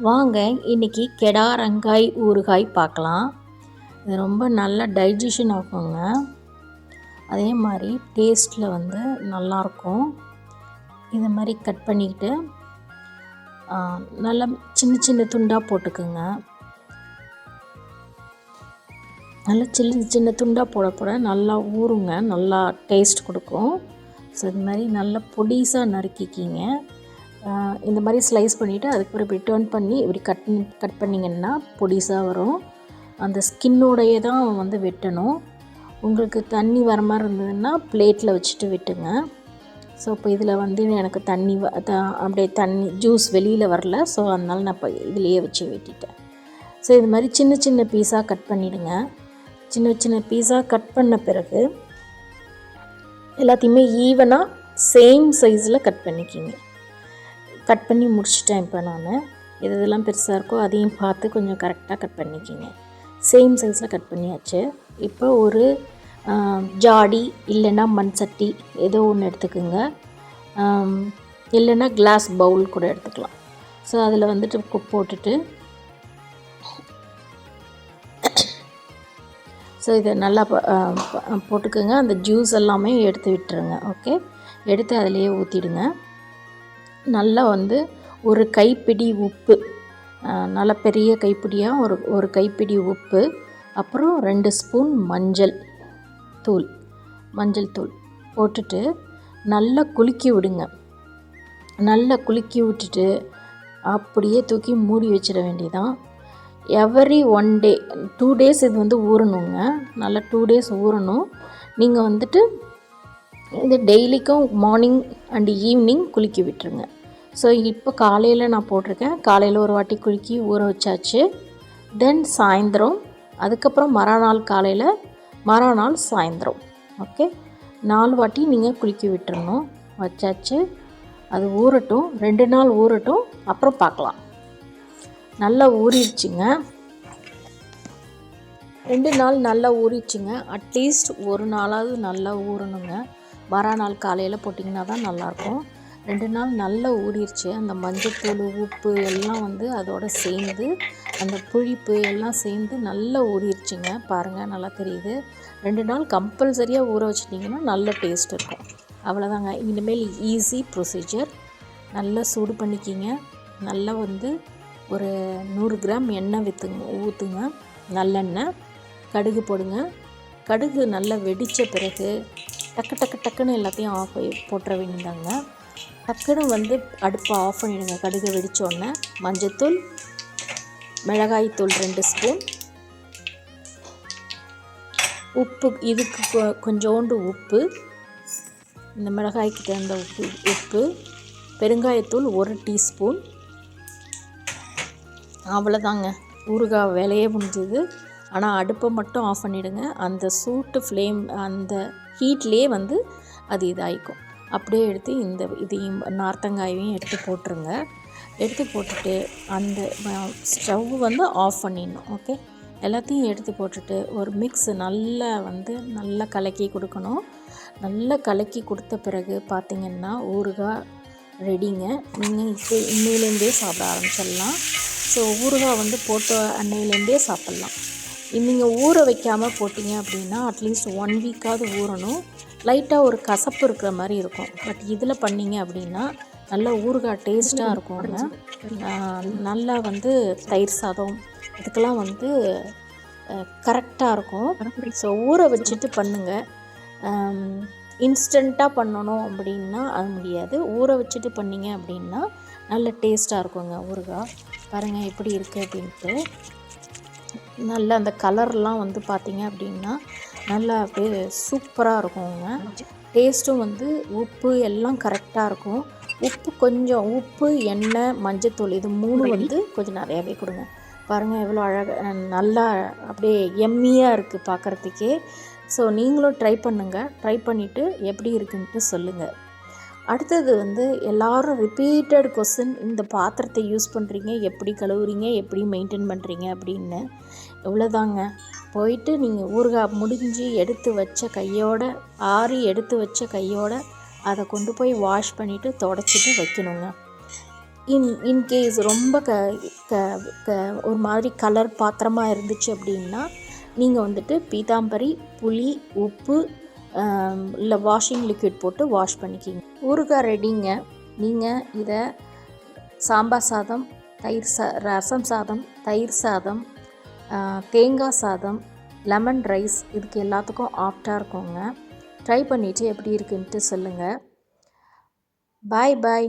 வாங்க இன்றைக்கி கெடாரங்காய் ஊறுகாய் பார்க்கலாம். இது ரொம்ப நல்ல டைஜஷன் ஆகுங்க. அதே மாதிரி டேஸ்ட்டில் வந்து நல்லாயிருக்கும். இதை மாதிரி கட் பண்ணிக்கிட்டு நல்லா சின்ன சின்ன துண்டாக போட்டுக்குங்க. நல்லா சின்ன சின்ன துண்டாக போட நல்லா ஊறுங்க, நல்லா டேஸ்ட் கொடுக்கும். ஸோ இது மாதிரி நல்லா பொடிசாக நறுக்கிக்கிங்க. இந்த மாதிரி ஸ்லைஸ் பண்ணிவிட்டு அதுக்கப்புறம் இப்படி டர்ன் பண்ணி இப்படி கட் பண்ணிங்கன்னா பொடிசாக வரும். அந்த ஸ்கின்னோடையே தான் வந்து வெட்டணும். உங்களுக்கு தண்ணி வர மாதிரி இருந்ததுன்னா பிளேட்டில் வச்சுட்டு வெட்டுங்க. ஸோ இப்போ இதில் வந்து எனக்கு அப்படியே தண்ணி ஜூஸ் வெளியில் வரல. ஸோ அதனால் நான் இப்போ இதிலையே வச்சு வெட்டிட்டேன். ஸோ இது மாதிரி சின்ன சின்ன பீஸாக கட் பண்ணிவிடுங்க. சின்ன சின்ன பீஸாக கட் பண்ண பிறகு எல்லாத்தையுமே ஈவனாக சேம் சைஸில் கட் பண்ணிக்கிங்க. கட் பண்ணி முடிச்சிட்டேன். இப்போ நான் இதெல்லாம் பெருசாக இருக்கோ அதையும் பார்த்து கொஞ்சம் கரெக்டாக கட் பண்ணிக்கிங்க. சேம் சைஸில் கட் பண்ணியாச்சு. இப்போ ஒரு ஜாடி இல்லைன்னா மண் சட்டி ஏதோ ஒன்று எடுத்துக்கோங்க. இல்லைன்னா கிளாஸ் பவுல் கூட எடுத்துக்கலாம். ஸோ அதில் வந்துட்டு போட்டுட்டு ஸோ இதை நல்லா போட்டுக்கோங்க. அந்த ஜூஸ் எல்லாமே எடுத்து விட்டுருங்க. ஓகே, எடுத்து அதிலையே ஊற்றிடுங்க. நல்லா வந்து ஒரு கைப்பிடி உப்பு, நல்லா பெரிய கைப்பிடியாக ஒரு கைப்பிடி உப்பு, அப்புறம் 2 ஸ்பூன் மஞ்சள் தூள் போட்டுட்டு நல்லா குலுக்கி விடுங்க. நல்லா குலுக்கி விட்டுட்டு அப்படியே தூக்கி மூடி வச்சிட வேண்டியதான். எவரி 1 டே 2 டேஸ் இது வந்து ஊறணுங்க. நல்லா 2 டேஸ் ஊறணும். நீங்கள் வந்துட்டு இது டெய்லிக்கும் மார்னிங் அண்டு ஈவினிங் குலுக்கி விட்டுருங்க. ஸோ இப்போ காலையில் நான் போட்டிருக்கேன். காலையில் ஒரு வாட்டி குலுக்கி ஊற வச்சாச்சு. தென் சாயந்தரம், அதுக்கப்புறம் மறுநாள் சாயந்தரம். ஓகே, 4 வாட்டி நீங்கள் குலுக்கி விட்டுறணும். வச்சாச்சு. அது ஊறட்டும், 2 நாள் ஊறட்டும், அப்புறம் பார்க்கலாம். நல்லா ஊறிடுச்சுங்க. 2 நாள் நல்லா ஊறிடுச்சுங்க. அட்லீஸ்ட் ஒரு நாளாவது நல்லா ஊறணுங்க. மறுநாள் காலையில் போட்டிங்கன்னா தான் நல்லாயிருக்கும். 2 நாள் நல்லா ஊறிடுச்சு. அந்த மஞ்சத்தூள் உப்பு எல்லாம் வந்து அதோடு சேர்ந்து அந்த புளிப்பு எல்லாம் சேர்ந்து நல்லா ஊறிடுச்சுங்க. பாருங்கள், நல்லா தெரியுது. 2 நாள் கம்பல்சரியாக ஊற வச்சிட்டிங்கன்னா நல்ல டேஸ்ட் இருக்கும். அவ்வளோதாங்க. இனிமேல் ஈஸி ப்ரொசீஜர். நல்லா சூடு பண்ணிக்கிங்க. நல்லா வந்து ஒரு 100 கிராம் எண்ணெய் ஊற்றுங்க. நல்லெண்ணெய். கடுகு போடுங்க. கடுகு நல்லா வெடித்த பிறகு டக்குன்னு எல்லாத்தையும் போட்டுற வேண்டியதாங்க. டக்குன்னு வந்து அடுப்பை ஆஃப் பண்ணிவிடுங்க. கடுகு வெடித்தோடனே மஞ்சத்தூள், மிளகாய்த்தூள் 2 ஸ்பூன், உப்பு, இதுக்கு கொஞ்சோண்டு உப்பு, இந்த மிளகாய்க்கு தகுந்த உப்பு, பெருங்காயத்தூள் 1 டீஸ்பூன். அவ்வளோதாங்க, ஊறுகாய் வேலையே முடிஞ்சுது. ஆனால் அடுப்பை மட்டும் ஆஃப் பண்ணிவிடுங்க. அந்த சூட்டு ஃப்ளேம், அந்த ஹீட்லேயே வந்து அது இதாகிக்கும். அப்படியே எடுத்து இதையும் நார்த்தங்காயையும் எடுத்து போட்டுருங்க. எடுத்து போட்டுட்டு அந்த ஸ்டவ் வந்து ஆஃப் பண்ணிடணும். ஓகே, எல்லாத்தையும் எடுத்து போட்டுட்டு ஒரு மிக்ஸ் நல்லா கலக்கி கொடுக்கணும். நல்லா கலக்கி கொடுத்த பிறகு பார்த்திங்கன்னா ஊறுகாய் ரெடிங்க. நீங்கள் இப்போ இன்னையிலேருந்தே சாப்பிட ஆரம்பிச்சிடலாம். ஸோ ஊறுகாய் வந்து போட்ட அன்னையிலேருந்தே சாப்பிட்லாம். நீங்கள் ஊற வைக்காமல் போட்டிங்க அப்படின்னா அட்லீஸ்ட் 1 வீக்காவது ஊறணும். லைட்டாக ஒரு கசப்பு இருக்கிற மாதிரி இருக்கும். பட் இதில் பண்ணிங்க அப்படின்னா நல்லா ஊறுகாய் டேஸ்ட்டாக இருக்குங்க. நல்லா வந்து தயிர் சாதம் இதுக்கெல்லாம் வந்து கரெக்டாக இருக்கும். ஸோ ஊற வச்சுட்டு பண்ணுங்கள். இன்ஸ்டண்ட்டாக பண்ணணும் அப்படின்னா அது முடியாது. ஊற வச்சுட்டு பண்ணிங்க அப்படின்னா நல்ல டேஸ்ட்டாக இருக்குங்க ஊறுகாய். பாருங்கள் எப்படி இருக்குது அப்படின்ட்டு. நல்லா அந்த கலர்லாம் வந்து பார்த்திங்க அப்படின்னா நல்லா அப்படியே சூப்பராக இருக்குங்க. டேஸ்ட்டும் வந்து உப்பு எல்லாம் கரெக்டாக இருக்கும். உப்பு, எண்ணெய், மஞ்சத்தூள் இது 3 வந்து கொஞ்சம் நிறையாவே கொடுங்க. பாருங்கள் எவ்வளோ அழகாக நல்லா அப்படியே எம்மியாக இருக்குது பார்க்குறதுக்கே. ஸோ நீங்களும் ட்ரை பண்ணுங்கள். ட்ரை பண்ணிவிட்டு எப்படி இருக்குன்ட்டு சொல்லுங்கள். அடுத்தது வந்து எல்லோரும் ரிப்பீட்டட் கொஸ்டின், இந்த பாத்திரத்தை யூஸ் பண்ணுறீங்க, எப்படி கழுவுறீங்க, எப்படி மெயின்டைன் பண்ணுறீங்க அப்படின்னு. இவ்வளோதாங்க. போயிட்டு நீங்கள் ஊறுகாய் முடிஞ்சு எடுத்து வச்ச கையோடு அதை கொண்டு போய் வாஷ் பண்ணிவிட்டு தொடச்சிட்டு வைக்கணுங்க. இன்கேஸ் ரொம்ப ஒரு மாதிரி கலர் பாத்திரமாக இருந்துச்சு அப்படின்னா நீங்கள் வந்துட்டு பீதாம்பரி, புளி, உப்பு இல்லை வாஷிங் லிக்விட் போட்டு வாஷ் பண்ணிக்கிங்க. ஊறுகாய் ரெடிங்க. நீங்கள் இதை சாம்பார் சாதம், ரசம் சாதம், தயிர் சாதம், தேங்காய் சாதம், லெமன் ரைஸ் இதுக்கு எல்லாத்துக்கும் ஆப்டாக இருக்குங்க. ட்ரை பண்ணிவிட்டு எப்படி இருக்குன்ட்டு சொல்லுங்கள். பாய்.